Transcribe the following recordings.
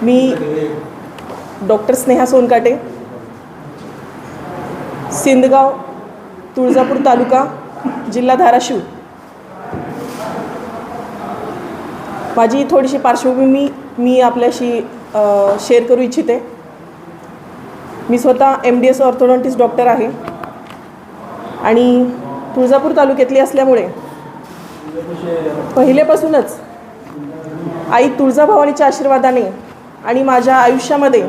मी doctor Sneha सोनकाटे, सिंदगाव, Tuljapur तालुका, जिल्हा धाराशिव. माझी थोडीशी पार्श्वभूमी मी आपल्याशी शेअर करू इच्छिते. मी स्वतः MDS ऑर्थोडॉन्टिस्ट डॉक्टर आहे आणि तुळजापूर तालुक्यातली असल्यामुळे पहिलेपासूनच आई तुळजाभवानीच्या आशीर्वादाने आणि माझ्या आयुष्यामध्ये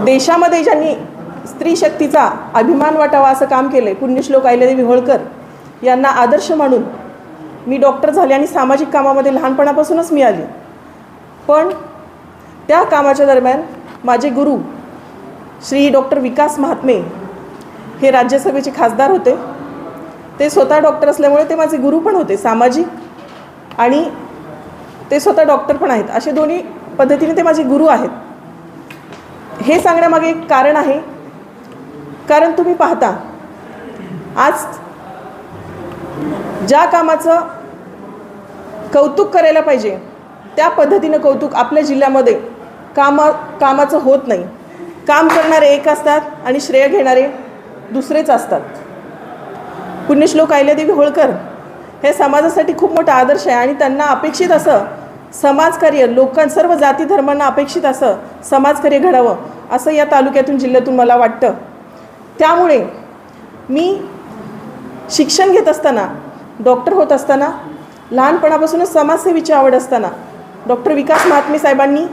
देशामध्ये ज्यांनी स्त्री शक्तीचा अभिमान वाटावा असं काम केलं आहे, पुण्यश्लोक अहिल्यादेवी होळकर यांना आदर्श मानून मी डॉक्टर झाले आणि सामाजिक कामामध्ये लहानपणापासूनच मी आली. पण त्या कामाच्या दरम्यान माझे गुरु श्री डॉक्टर विकास महात्मे हे राज्यसभेचे खासदार होते. ते स्वतः डॉक्टर असल्यामुळे ते माझे गुरु पण होते सामाजिक, आणि ते स्वतः डॉक्टर पण आहेत. असे दोन्ही पद्धतीने ते माझे गुरु आहेत. हे सांगण्यामागे एक कारण आहे. कारण तुम्ही पाहता, आज ज्या कामाचं कौतुक करायला पाहिजे त्या पद्धतीनं कौतुक आपल्या जिल्ह्यामध्ये कामाचं होत नाही. काम करणारे एक असतात आणि श्रेय घेणारे दुसरेच असतात. पुण्यश्लोक अहिल्यादेवी होळकर हे समाजासाठी खूप मोठा आदर्श आहे आणि त्यांना अपेक्षित असं समाजकार्य, सर्व जाती धर्मांना अपेक्षित असं समाजकार्य घडावं असं या तालुक्यातून, जिल्ह्यातून मला वाटतं. त्यामुळे मी शिक्षण घेत असताना, डॉक्टर होत असताना, लहानपणापासूनच समाजसेवेची आवड असताना डॉक्टर विकास महात्मे साहेबांनी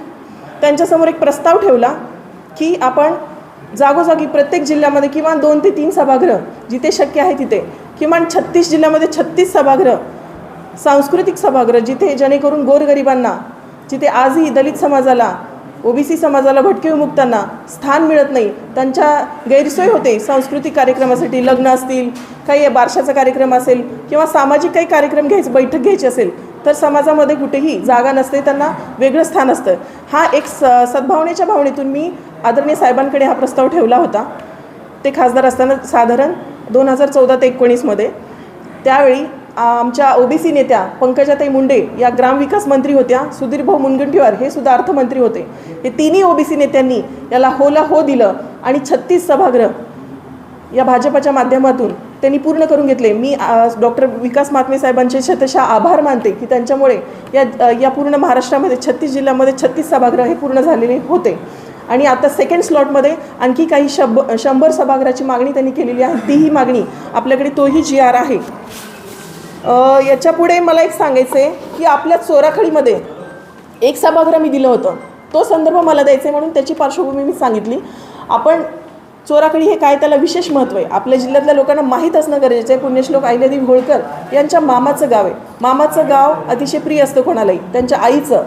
त्यांच्यासमोर एक प्रस्ताव ठेवला की आपण जागोजागी प्रत्येक जिल्ह्यामध्ये किमान 2 ते 3 सभागृह, जिथे शक्य आहे तिथे किमान 36 जिल्ह्यामध्ये 36 सभागृह, सांस्कृतिक सभागृह, जिथे जेणेकरून गोरगरिबांना, जिथे आजही दलित समाजाला, OBC समाजाला, भटके विमुक्तांना स्थान मिळत नाही, त्यांच्या गैरसोय होते सांस्कृतिक कार्यक्रमासाठी, लग्न असतील, काही बारशाचा कार्यक्रम असेल किंवा सामाजिक काही कार्यक्रम घ्यायचे, बैठक घ्यायची असेल तर समाजामध्ये कुठेही जागा नसते, त्यांना वेगळं स्थान असतं. हा एक सद्भावनेच्या भावनेतून मी आदरणीय साहेबांकडे हा प्रस्ताव ठेवला होता. ते खासदार असताना साधारण 2014 ते 19मध्ये. त्यावेळी आमच्या OBC नेत्या पंकजाताई मुंडे या ग्रामविकास मंत्री होत्या, सुधीरभाऊ मुनगंटीवार हे सुद्धा अर्थमंत्री होते. हे तिन्ही OBC नेत्यांनी याला होला हो दिलं आणि 36 सभागृह या भाजपाच्या माध्यमातून त्यांनी पूर्ण करून घेतले. मी डॉक्टर विकास महात्मे साहेबांचे शतशः आभार मानते की त्यांच्यामुळे या पूर्ण महाराष्ट्रामध्ये 36 जिल्ह्यामध्ये 36 सभागृह हे पूर्ण झालेले होते. आणि आता सेकंड स्लॉटमध्ये आणखी काही 100 सभागृहाची मागणी त्यांनी केलेली आहे. तीही मागणी आपल्याकडे, तोही GR आहे. याच्यापुढे मला एक सांगायचं आहे की आपल्या चोराखडीमध्ये एक सभागृह मी दिलं होतं, तो संदर्भ मला द्यायचा आहे म्हणून त्याची पार्श्वभूमी मी सांगितली. आपण चोराखडी हे काय, त्याला विशेष महत्त्व आहे. आपल्या जिल्ह्यातल्या लोकांना माहीत असणं गरजेचं आहे. पुण्यश्लोक अहिल्यादेवी होळकर यांच्या मामाचं गाव आहे. मामाचं गाव अतिशय प्रिय असतं कोणालाही. त्यांच्या आईचं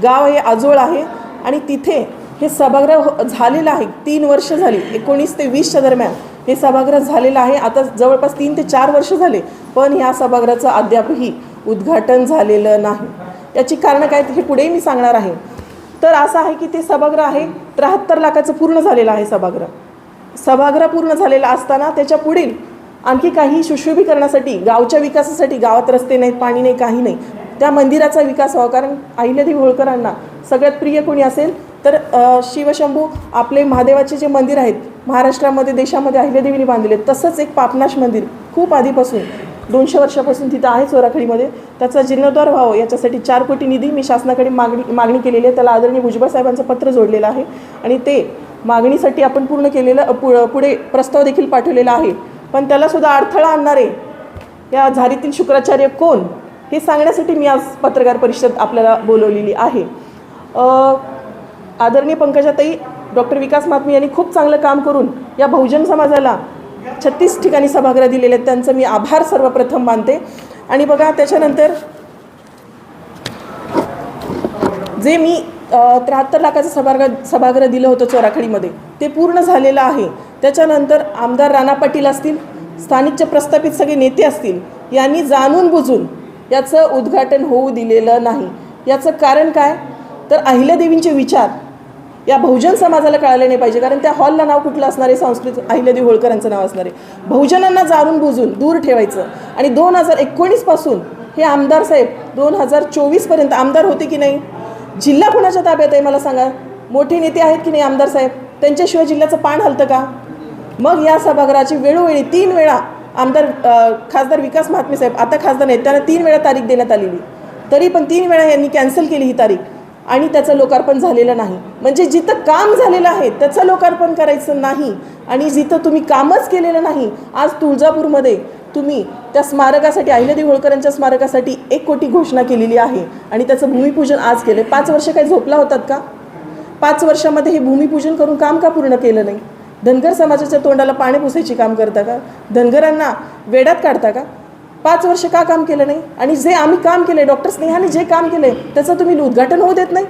गाव हे आजोळ आहे आणि तिथे हे सभागृह झालेलं आहे. 3 वर्ष झाली, 19 ते 20च्या दरम्यान हे सभागृह झालेलं आहे. आता जवळपास 3 ते 4 वर्ष झाले, पण ह्या सभागृहाचं अद्यापही उद्घाटन झालेलं नाही. याची कारणं काय हे पुढेही मी सांगणार आहे. तर असं आहे की ते सभागृह आहे 73 लाखाचं पूर्ण झालेलं आहे. सभागृह पूर्ण झालेला असताना त्याच्या पुढील आणखी काही सुशोभीकरणासाठी, गावच्या विकासासाठी, गावात रस्ते नाहीत, पाणी नाही, काही नाही, त्या मंदिराचा विकास व्हावा. कारण अहिल्यादेवी होळकरांना सगळ्यात प्रिय कोणी असेल तर शिवशंभू आपले महादेवाचे जे मंदिर आहेत महाराष्ट्रामध्ये, देशामध्ये अहिल्यादेवीने बांधलेले, तसंच एक पापनाश मंदिर खूप आधीपासून 200 वर्षापासून तिथं आहे चोराखडीमध्ये. त्याचा जीर्णोद्धार व्हावं याच्यासाठी 4 कोटी निधी मी शासनाकडे मागणी केलेली आहे. त्याला आदरणीय भुजबळ साहेबांचं पत्र जोडलेलं आहे आणि ते मागणीसाठी आपण पूर्ण केलेलं पुढे प्रस्ताव देखील पाठवलेला आहे. पण त्यालासुद्धा अडथळा आणणारे या झारीतील शुक्राचार्य कोण हे सांगण्यासाठी मी आज पत्रकार परिषद आपल्याला बोलवलेली आहे. आदरणीय पंकजाताई, डॉक्टर विकास महात्मे यांनी खूप चांगलं काम करून या बहुजन समाजाला 36 ठिकाणी सभागृह दिलेले आहेत. त्यांचं मी आभार सर्वप्रथम मानते. आणि बघा, त्याच्यानंतर जे मी 73 लाखाचं सभागृह दिलं होतं चोराखडीमध्ये, ते पूर्ण झालेलं आहे. त्याच्यानंतर आमदार राणा पाटील असतील, स्थानिकचे प्रस्थापित सगळे नेते असतील, यांनी जाणून बुजून याचं उद्घाटन होऊ दिलेलं नाही. याचं कारण काय तर अहिल्यादेवींचे विचार या बहुजन समाजाला कळाले नाही पाहिजे. कारण त्या हॉलला नाव कुठलं असणार आहे? संस्कृत अहिल्यादेवी होळकरांचं नाव असणार आहे. बहुजनांना जाणून बुजून दूर ठेवायचं. आणि 2019 पासून हे आमदार साहेब 2024 पर्यंत आमदार होते की नाही? जिल्हा कुणाच्या ताब्यात आहे मला सांगा. मोठे नेते आहेत की नाही आमदार साहेब, त्यांच्याशिवाय जिल्ह्याचं पान हलतं का? मग या सभागृहाची वेळोवेळी 3 वेळा खासदार विकास महात्मे साहेब आता खासदार नाहीत, त्यांना 3 वेळा तारीख देण्यात आलेली, तरी पण 3 वेळा यांनी कॅन्सल केली ही तारीख आणि त्याचं लोकार्पण झालेलं नाही. म्हणजे जिथं काम झालेलं आहे त्याचं लोकार्पण करायचं नाही आणि जिथं तुम्ही कामच केलेलं नाही. आज तुळजापूरमध्ये तुम्ही त्या स्मारकासाठी, अहिल्यादेवी होळकरांच्या स्मारकासाठी 1 कोटी घोषणा केलेली आहे आणि त्याचं भूमिपूजन आज केलं. 5 वर्ष काही झोपला होतात का? 5 वर्षामध्ये हे भूमिपूजन करून काम का पूर्ण केलं नाही? धनगर समाजाच्या तोंडाला पाणी पुसायची काम करता का? धनगरांना वेड्यात काढता का? 5 वर्ष का काम केलं नाही? आणि जे आम्ही काम केले, डॉक्टर स्नेहाने जे काम केले त्याचं तुम्ही उद्घाटन होऊ देत नाही.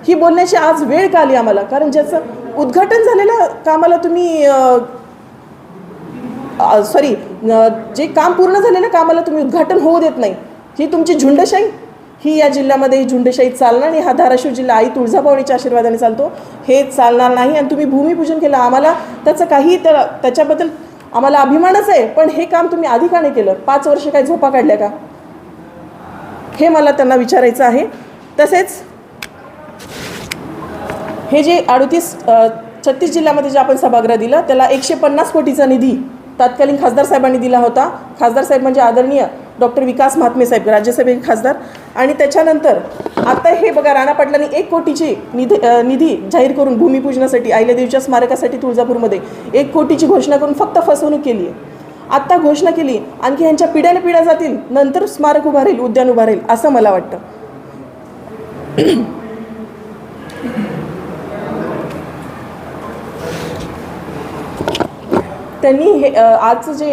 ही बोलण्याची आज वेळ का आली आम्हाला? कारण ज्याचं उद्घाटन झालेलं कामाला तुम्ही जे काम पूर्ण झालेलं कामाला तुम्ही उद्घाटन होऊ देत नाही. ही तुमची झुंडशाही, ही या जिल्ह्यामध्ये ही झुंडशाही चालणार नाही. हा धाराशिव जिल्हा आई तुळजाभवानीच्या आशीर्वादाने चालतो, हे चालणार नाही. आणि तुम्ही भूमिपूजन केलं, आम्हाला त्याचं काही त्याच्याबद्दल आम्हाला अभिमानच आहे, पण हे काम तुम्ही आधी का नाही केलं? 5 वर्ष काय झोपा काढल्या का? हे मला त्यांना विचारायचं आहे. तसेच हे जे 36 जिल्ह्यामध्ये जे आपण सभागृह दिलं त्याला 150 कोटीचा निधी तत्कालीन खासदार साहेबांनी दिला होता. खासदार साहेब म्हणजे आदरणीय डॉक्टर विकास महात्मे साहेब, राज्यसभेचे खासदार. आणि त्याच्यानंतर आता हे बघा, राणा पाटलांनी 1 कोटीची निधी जाहीर करून भूमिपूजनासाठी, अहिल्यादेवीच्या स्मारकासाठी तुळजापूरमध्ये 1 कोटीची घोषणा करून फक्त फसवणूक केली आहे. आत्ता घोषणा केली, आणखी ह्यांच्या पिढ्याने पिढ्या जातील, नंतर स्मारक उभा राहील, उद्यान उभा राहील असं मला वाटतं. त्यांनी हे आजचं जे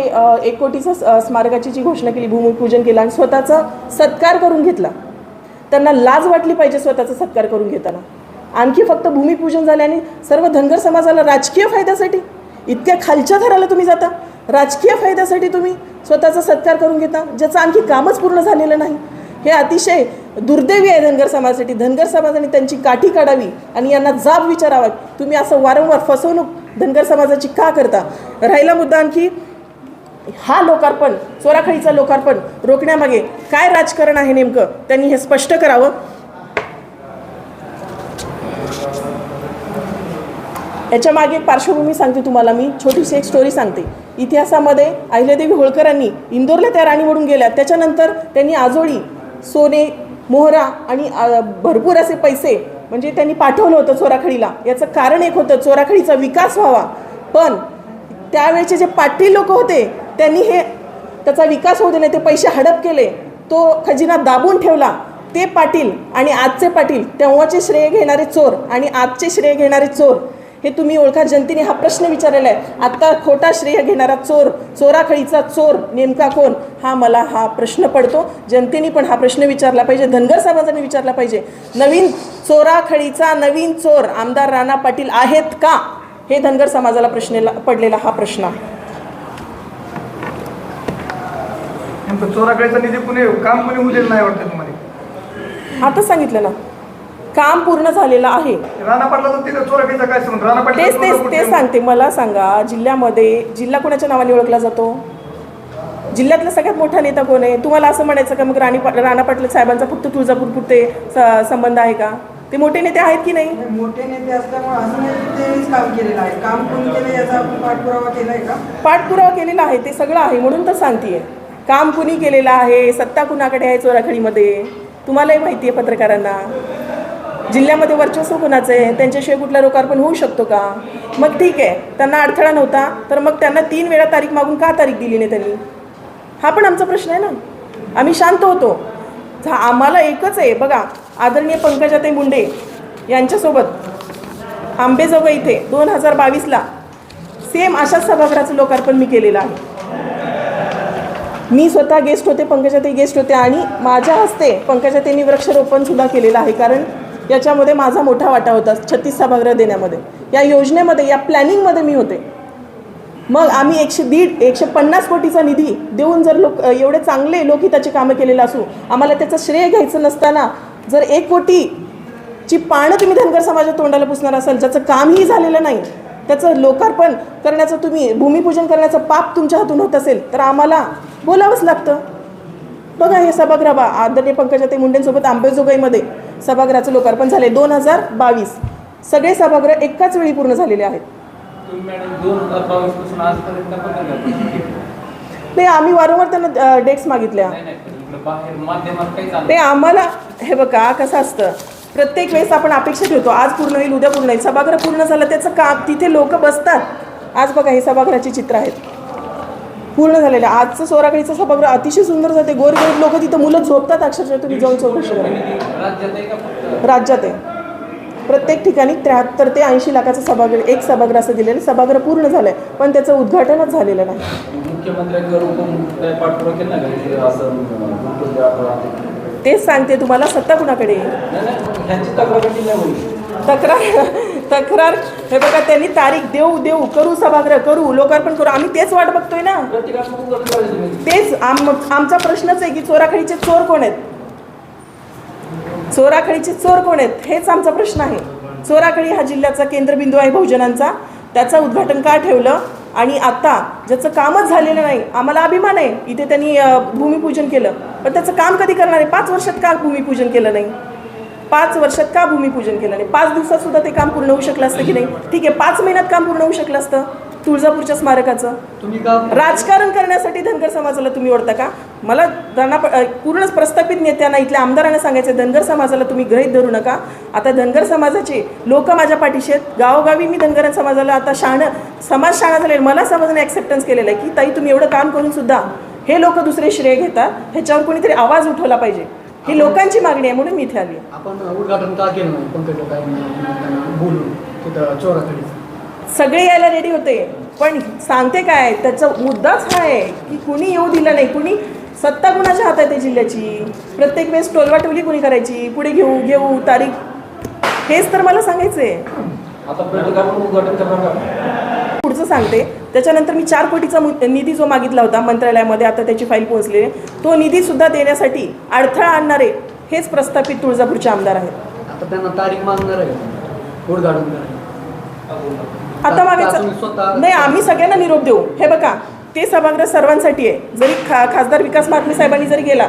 1 कोटीचं स्मारकाची जी घोषणा केली, भूमिपूजन केलं आणि स्वतःचा सत्कार करून घेतला. त्यांना लाज वाटली पाहिजे स्वतःचा सत्कार करून घेताना. आणखी फक्त भूमिपूजन झाले आणि सर्व धनगर समाजाला राजकीय फायद्यासाठी, इतक्या खालच्या थराला तुम्ही जाता, राजकीय फायद्यासाठी तुम्ही स्वतःचा सत्कार करून घेता, ज्याचं आणखी कामच पूर्ण झालेलं नाही. हे अतिशय दुर्दैवी आहे धनगर समाजासाठी. धनगर समाजाने त्यांची काठी काढावी आणि यांना जाब विचारावा. तुम्ही असं वारंवार फसवणूक धनगर समाजाची का करता? राहिला मुद्दा आणखी हा लोकार्पण, चोराखळीचं लोकार्पण रोखण्यामागे काय राजकारण आहे नेमकं, त्यांनी हे स्पष्ट करावं. याच्या मागे पार्श्वभूमी सांगते तुम्हाला मी, छोटीशी एक स्टोरी सांगते. इतिहासामध्ये अहिल्यादेवी होळकरांनी इंदोरला त्या राणी म्हणून गेल्या, त्याच्यानंतर त्यांनी आजोळी, सोने, मोहरा आणि भरपूर असे पैसे म्हणजे त्यांनी पाठवलं होतं चोराखळीला. याचं कारण एक होतं, चोराखळीचा विकास व्हावा. पण त्यावेळेचे जे पाटील लोक होते त्यांनी त्याचा विकास होऊ दिले, ते पैसे हडप केले, तो खजिना दाबून ठेवला. ते पाटील आणि आजचे पाटील, तेव्हाचे श्रेय घेणारे चोर आणि आजचे श्रेय घेणारे चोर, हे तुम्ही ओळखा. जनतेने हा प्रश्न विचारलेला आहे. आत्ता खोटा श्रेय घेणारा चोर, चोराखळीचा चोर नेमका कोण, हा प्रश्न पडतो. जनतेने पण हा प्रश्न विचारला पाहिजे, धनगर समाजाने विचारला पाहिजे. नवीन चोराखळीचा नवीन चोर आमदार राणा पाटील आहेत का? हे धनगर समाजाला पडलेला हा प्रश्न आहे. चोराखळीचा निधी काम कोणी उद्या नाही वाटतं तुम्हाला? आता सांगितलं ना, काम पूर्ण झालेलं आहे. राणा पाटलाचा चोराखळीचा काय संबंध? राणा पाटील तेच सांगते. मला सांगा, जिल्हा कोणाच्या नावाने ओळखला जातो? जिल्ह्यातला सगळ्यात मोठा नेता कोण आहे? तुम्हाला असं म्हणायचं का मग राणा पाटील साहेबांचा फक्त तुळजापूर पुरते संबंध आहे का? ते मोठे नेते आहेत की नाही? मोठे नेते असल्यामुळे असं नाही तेच काम केलेलं आहे. काम कोणी केलं याचा आपण पाठपुरावा केला आहे का? पाठपुरावा केलेला आहे, ते सगळं आहे. म्हणून तर सांगतेय, काम कुणी केलेलं आहे, सत्ता कुणाकडे आहे चोराखळीमध्ये, तुम्हालाही माहिती आहे पत्रकारांना. जिल्ह्यामध्ये वर्चस्व कुणाचं आहे, त्यांच्याशिवाय कुठला लोकार्पण होऊ शकतो का? मग ठीक आहे, त्यांना अडथळा नव्हता तर मग त्यांना 3 वेळा तारीख मागून का तारीख दिली नाही त्यांनी? हा पण आमचा प्रश्न आहे ना. आम्ही शांत होतो. आम्हाला एकच आहे बघा, आदरणीय पंकजाताई मुंडे यांच्यासोबत आंबेजोगाई इथे 2022ला सेम अशाच सभागृहाचं लोकार्पण मी केलेलं आहे. मी स्वतः गेस्ट होते, पंकजाताई गेस्ट होते आणि माझ्या हस्ते पंकजाताईंनी वृक्षारोपणसुद्धा केलेलं आहे. कारण याच्यामध्ये माझा मोठा वाटा होता 36 सभागृह देण्यामध्ये, या योजनेमध्ये, या प्लॅनिंगमध्ये मी होते. मग आम्ही 150 कोटीचा निधी देऊन जर एवढे चांगले लोकहिताची कामं केलेलं असू, आम्हाला त्याचं श्रेय घ्यायचं नसताना जर 1 कोटीची पानं तुम्ही धनगर समाजाच्या तोंडाला पुसणार असाल, ज्याचं कामही झालेलं नाही, त्याचं लोकार्पण करण्याचं, तुम्ही भूमिपूजन करण्याचं पाप तुमच्या हातून होत असेल तर आम्हाला बोलावंच लागतं. बघा हे सभागृह आदरणीय पंकजाताई मुंडेंसोबत अंबाजोगाईमध्ये सभागृहाचं लोकार्पण झाले 2022 सगळे सभागृह एकाच वेळी पूर्ण झालेले आहेत. तुम्ही मॅडम 2022 पासून आजपर्यंत ते आम्ही वारंवार त्यांना डेट्स मागितल्या. बाहेर माध्यमात काही चालू ते आम्हाला हे बघा कसं असतं, प्रत्येक वेळेस आपण अपेक्षा ठेवतो आज पूर्ण होईल उद्या पूर्ण होईल. सभागृह पूर्ण झालं त्याचं काम, तिथे लोक बसतात. आज बघा हे सभागृहाची चित्र आहेत पूर्ण झालेलं. आजचं सोराखडीचं सभागृह अतिशय सुंदर जाते. गोरगरीब लोक तिथं मुलं झोपतात अक्षरशः. तुम्ही जाऊन चौकशी करा. राज्यात आहे का फक्त राज्यात आहे प्रत्येक ठिकाणी 73 ते 80 लाखाचं सभागृह, एक सभागृह असं दिलेलं. सभागृह पूर्ण झालं आहे पण त्याचं उद्घाटनच झालेलं नाही. मुख्यमंत्र्यांकडून पाठपुरावा केला का असं तेच सांगते तुम्हाला, सत्ता कुणाकडे आहे? ह्यांची तक्रार कशी नाही होईल? तक्रार हे बघा, त्यांनी तारीख देऊ करू, सभागृह करू, लोकार्पण करू. आम्ही तेच वाट बघतोय ना. तेच आमचा प्रश्नच आहे की चोराखडीचे चोर कोण आहेत? चोराखडीचे चोर कोण आहेत हेच आमचा प्रश्न आहे. चोराखडी हा जिल्ह्याचा केंद्रबिंदू आहे बहुजनांचा. त्याचं उद्घाटन का ठेवलं? आणि आता ज्याचं कामच झालेलं नाही, आम्हाला अभिमान आहे इथे त्यांनी भूमिपूजन केलं, पण त्याचं काम कधी करणार आहे? 5 वर्षात का भूमिपूजन केलं नाही? 5 वर्षात का भूमिपूजन केलं नाही? 5 दिवसात सुद्धा ते काम पूर्ण होऊ शकलं असतं की नाही? ठीक आहे, 5 महिन्यात काम पूर्ण होऊ शकलं असतं तुळजापूरच्या स्मारकाचं. तुम्ही का राजकारण करण्यासाठी धनगर समाजाला तुम्ही ओढता का? मला त्यांना पूर्णच प्रस्थापित नेत्यांना, इथल्या आमदारांना सांगायचं, धनगर समाजाला तुम्ही गृहीत धरू नका. आता धनगर समाजाचे लोक माझ्या पाठीशी आहेत. गावोगावी मी धनगर समाजाला आता समाज शहाणा झाले. मला समाजाने ॲक्सेप्टन्स केलेलं आहे की ताई तुम्ही एवढं काम करून सुद्धा हे लोक दुसरे श्रेय घेतात. ह्याच्यावर कोणीतरी आवाज उठवला पाहिजे. ही लोकांची मागणी आहे म्हणून मी इथे आली. आपण उद्घाटन का केलं नाही पंकज काय बोलून तिथं चोराखडीचं? सगळे यायला रेडी होते पण सांगते काय, त्याचा मुद्दाच हा आहे की कुणी येऊ दिलं नाही. कुणी सत्ता कुणाच्या हातात आहे जिल्ह्याची? प्रत्येक वेळेस टोलवाटोली कुणी करायची? पुढे घेऊ तारीख, हेच तर मला सांगायचं आहे. आता बैठकावर उद्घाटन करणार का? पुढचं सांगते. त्याच्यानंतर मी 4 कोटीचा निधी जो मागितला होता मंत्रालयामध्ये, आता त्याची फाईल पोहोचली आहे. तो निधीसुद्धा देण्यासाठी अडथळा आणणारे हेच प्रस्थापित तुळजापूरचे आमदार आहेत. आता त्यांना तारीख मागणार आहे का उद्घाटन करायचं? आता मागायचं नाही, आम्ही सगळ्यांना निरोप देऊ. हे बघा, ते सभागृह सर्वांसाठी आहे. जरी खासदार विकास महात्मे साहेबांनी जरी गेला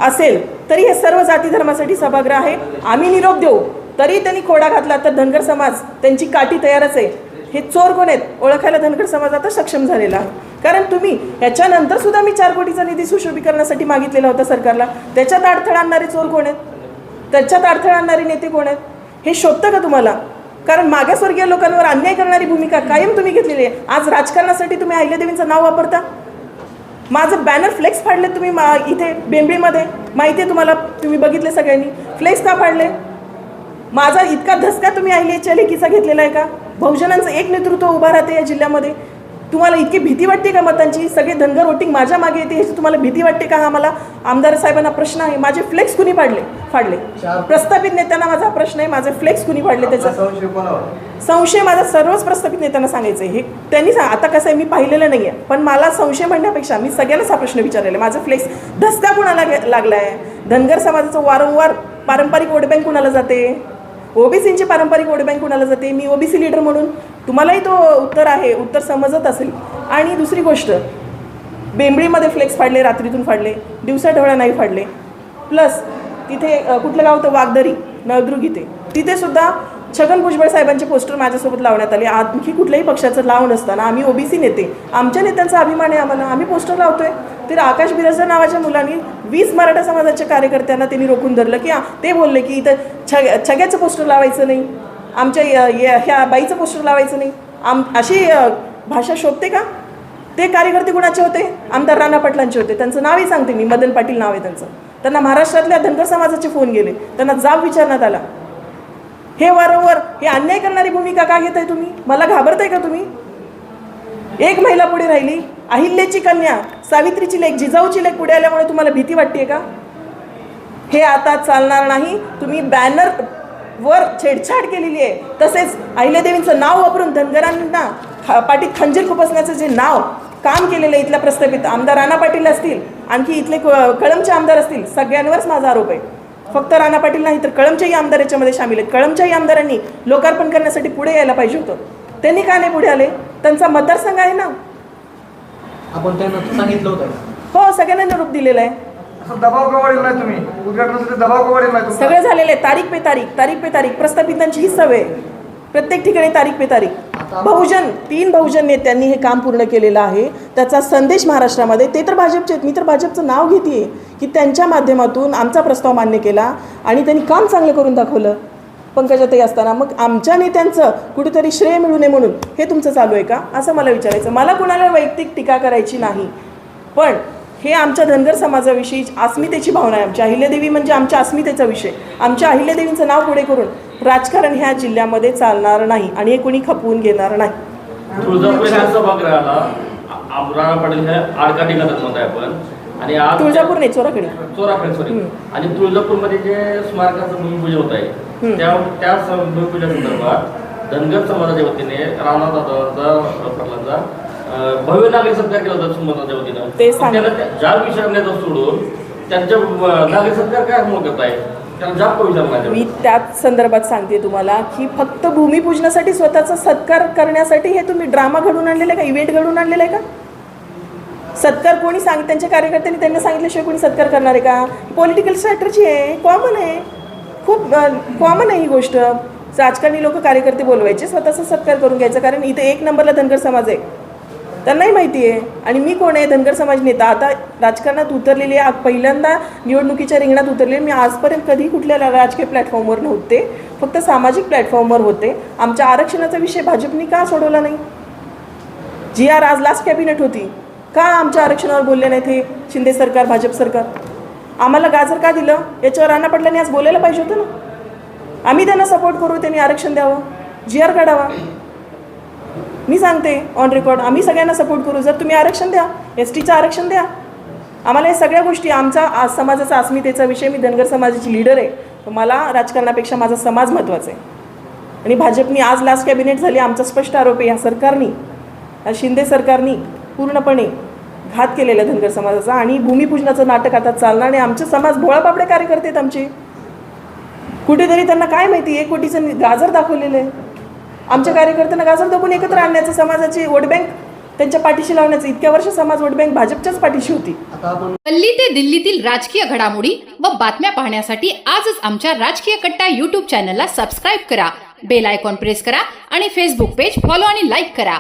असेल तरी हे सर्व जाती धर्मासाठी सभागृह आहे. आम्ही निरोप देऊ तरी त्यांनी खोडा घातला तर धनगर समाज त्यांची काठी तयारच आहे. हे चोर कोण आहेत ओळखायला धनगर समाज आता सक्षम झालेला आहे. कारण तुम्ही ह्याच्यानंतर सुद्धा मी 4 कोटीचा निधी सुशोभीकरणासाठी मागितलेला होता सरकारला. त्याच्यात अडथळा आणणारे चोर कोण आहेत? त्याच्यात अडथळा आणणारे नेते कोण आहेत? हे शोधतं का तुम्हाला? कारण मागासवर्गीय लोकांवर अन्याय करणारी भूमिका कायम तुम्ही घेतलेली आहे. आज राजकारणासाठी तुम्ही अहिल्यादेवींचं नाव वापरता. माझं बॅनर फ्लेक्स फाडले तुम्ही इथे बेंबळीमध्ये, माहिती आहे तुम्हाला, तुम्ही बघितले सगळ्यांनी. फ्लेक्स का फाडले? माझा इतका धसका तुम्ही अहिल्याच्या लेकीचा घेतलेला आहे का? बहुजनांचं एक नेतृत्व उभा राहते या जिल्ह्यामध्ये. तुम्हाला इतकी भीती वाटते का मतांची? सगळे धनगर वोटिंग माझ्या मागे येते याची तुम्हाला भीती वाटते का? हा मला आमदार साहेबांना प्रश्न आहे. माझे फ्लेक्स कुणी फाडले? प्रस्थापित नेत्यांना माझा प्रश्न आहे, माझे फ्लेक्स कुणी फाडले? त्याचा संशय माझा सर्वच प्रस्थापित नेत्यांना सांगायचं आहे. हे त्यांनी आता कसं आहे, मी पाहिलेलं नाही आहे पण मला संशय म्हणण्यापेक्षा मी सगळ्यांनाच हा प्रश्न विचारलेला आहे. माझं फ्लेक्स धसका कुणाला लागला आहे? धनगर समाजाचं वारंवार पारंपरिक वोट बँक कुणाला जाते? ओबीसींची पारंपरिक वोट बँक कुणाला जाते? मी ओबीसी लीडर म्हणून तुम्हालाही तो उत्तर आहे, उत्तर समजत असेल. आणि दुसरी गोष्ट, बेंबळीमध्ये फ्लेक्स फाडले, रात्रीतून फाडले, दिवसा ढवळ्या नाही फाडले. प्लस तिथे कुठलं गाव होतं, वागदरी, नळदुर्ग इथे, तिथे सुद्धा छगन भुजबळ साहेबांचे पोस्टर माझ्यासोबत लावण्यात आले. आणखी कुठल्याही पक्षाचं लावून नसताना आम्ही ओबीसी नेते, आमच्या नेत्यांचा अभिमान आहे आम्हाला, आम्ही पोस्टर लावतोय. तर आकाश बिराजदार नावाच्या मुलांनी 20 मराठा समाजाच्या कार्यकर्त्यांना त्यांनी रोखून धरलं की ते बोलले की इथं छग्याचं पोस्टर लावायचं नाही, आमच्या ह्या बाईचं पोस्टर लावायचं नाही. अशी भाषा शोभते का? ते कार्यकर्ते कुणाचे होते? आमदार राणा पाटलांचे होते. त्यांचं नावही सांगते मी, मदन पाटील नाव आहे त्यांचं. त्यांना महाराष्ट्रातल्या धनगर समाजाचे फोन गेले, त्यांना जाब विचारण्यात आला. हे वारंवार हे अन्याय करणारी भूमिका का घेताय तुम्ही? मला घाबरताय का तुम्ही? एक महिला पुढे राहिली, अहिल्याची कन्या, सावित्रीची लेक, जिजाऊची लेक पुढे आल्यामुळे तुम्हाला भीती वाटते का? हे आता चालणार नाही. तुम्ही बॅनर वर छेडछाड केलेली आहे, तसेच अहिल्यादेवींचं नाव वापरून धनगरांना पाठीत खंजीर खुपसण्याचं जे नाव काम केलेलं आहे इथल्या प्रस्थापित आमदार राणा पाटील असतील, आणखी इथले कळमचे आमदार असतील, सगळ्यांवरच माझा आरोप आहे. फक्त राणा पाटील नाही तर कळमच्याही आमदार याच्यामध्ये सामील आहेत. कळमच्याही आमदारांनी लोकार्पण करण्यासाठी पुढे यायला पाहिजे होतं. त्यांनी का नाही पुढे आले? त्यांचा मतदारसंघ आहे ना. आपण त्यांना सांगितलं होतं. हो, सगळ्यांना निरोप दिलेला आहे. असं दबाव का वाढेल नाही तुम्ही उद्घाटनासाठी दबाव का वाढेल नाही तुमचा? सगळं झालेलं आहे. तारीख पे तारीख प्रस्थापितांची ही सवय आहे. प्रत्येक ठिकाणी तारीख पे तारीख. 3 बहुजन नेत्यांनी हे काम पूर्ण केलेलं आहे. त्याचा संदेश महाराष्ट्रामध्ये, ते तर भाजपचे आहेत, मी तर भाजपचं नाव घेते की त्यांच्या माध्यमातून आमचा प्रस्ताव मान्य केला आणि त्यांनी काम चांगलं करून दाखवलं पंकजाताई असताना. मग आमच्या नेत्यांचं कुठेतरी श्रेय मिळू नये म्हणून हे तुमचं चालू आहे का, असं मला विचारायचं. मला कोणाला वैयक्तिक टीका करायची नाही, पण हे आमच्या धनगर समाजाविषयी अस्मितेची भावना आहे. आमच्या अहिल्यादेवी म्हणजे आमच्या अस्मितेचा विषय. आमच्या अहिल्यादेवींचं नाव पुढे करून राजकारण ह्या जिल्ह्यामध्ये चालणार नाही आणि हे कोणी खपवून घेणार नाही. तुळजापूर ह्या सभागृहाला राणा पाटील हे आडकाठी करत म्हणताय आपण. आणि आज तुळजापूर नाही, चोराकडे सॉरी. आणि तुळजापूरमध्ये जे स्मारकाचं भूमिपूजन होत आहे त्या भूमिपूजन संदर्भात धनगर समाजाच्या वतीने राणा दादाचा भव्य नागरिक सत्कार केला होता सुमनाच्या वतीनं. ते सांगा. ज्या विषयाने सोडून त्यांच्या नागरिक सत्कार काय म्हणून करताय, त्यांना जाप विचारला. मी त्याच संदर्भात सांगते तुम्हाला की फक्त भूमिपूजनासाठी स्वतःचा सत्कार करण्यासाठी हे तुम्ही ड्रामा घडून आणलेला आहे का, इव्हेंट घडून आणलेला आहे का? सत्कार कोणी त्यांच्या कार्यकर्त्यांनी त्यांना सांगितल्याशिवाय कोणी सत्कार करणार आहे का? पॉलिटिकल स्ट्रॅटर्जी आहे, कॉमन आहे, खूप कॉमन आहे ही गोष्ट. राजकारणी लोक कार्यकर्ते बोलवायचे, स्वतःचा सत्कार करून घ्यायचा. कारण इथे 1 नंबरला धनगर समाज आहे, त्यांनाही माहिती आहे. आणि मी कोण आहे, धनगर समाज नेता. आता राजकारणात उतरलेली आहे, पहिल्यांदा निवडणुकीच्या रिंगणात उतरले. मी आजपर्यंत कधी कुठल्या राजकीय प्लॅटफॉर्मवर नव्हते, फक्त सामाजिक प्लॅटफॉर्मवर होते. आमच्या आरक्षणाचा विषय भाजपनी का सोडवला नाही? GR आज लास्ट कॅबिनेट होती, का आमच्या आरक्षणावर बोलले नाहीत हे शिंदे सरकार, भाजप सरकार? आम्हाला गाजर का दिलं याच्यावर राणा पाटलांनी आज बोलायला पाहिजे होतं ना. आम्ही त्यांना सपोर्ट करू, त्यांनी आरक्षण द्यावं, GR काढावा. मी सांगते ऑन रेकॉर्ड, आम्ही सगळ्यांना सपोर्ट करू. जर तुम्ही आरक्षण द्या, STचं आरक्षण द्या. आम्हाला हे सगळ्या गोष्टी, आमचा समाजाचा अस्मितेचा विषय. मी धनगर समाजाची लीडर आहे, तर मला राजकारणापेक्षा माझा समाज महत्त्वाचा आहे. आणि भाजपनी आज लास्ट कॅबिनेट झाली, आमचा स्पष्ट आरोप आहे या सरकारनी, शिंदे सरकारनी पूर्णपणे घात केलेला धनगर समाजाचा. आणि भूमिपूजनाचं नाटक आता चालणार नाही. आमचे समाज भोळापापडे कार्यकर्ते आहेत आमचे. कुठेतरी त्यांना काय माहिती, 1 कोटीचं गाजर दाखवलेलं आहे. आमच्या कार्यकर्त्यांना गाजर दाखवून एकत्र आणण्याचं, समाजाची वोट बँक त्यांच्या पाठीशी लावण्याचं. इतक्या वर्ष समाज वोट बँक भाजपच्याच पाठीशी होती. दिल्ली ते दिल्लीतील राजकीय घडामोडी व बातम्या पाहण्यासाठी आजच आमच्या राजकीय कट्टा YouTube चॅनलला सबस्क्राईब करा, बेल आयकॉन प्रेस करा आणि फेसबुक पेज फॉलो आणि लाईक करा.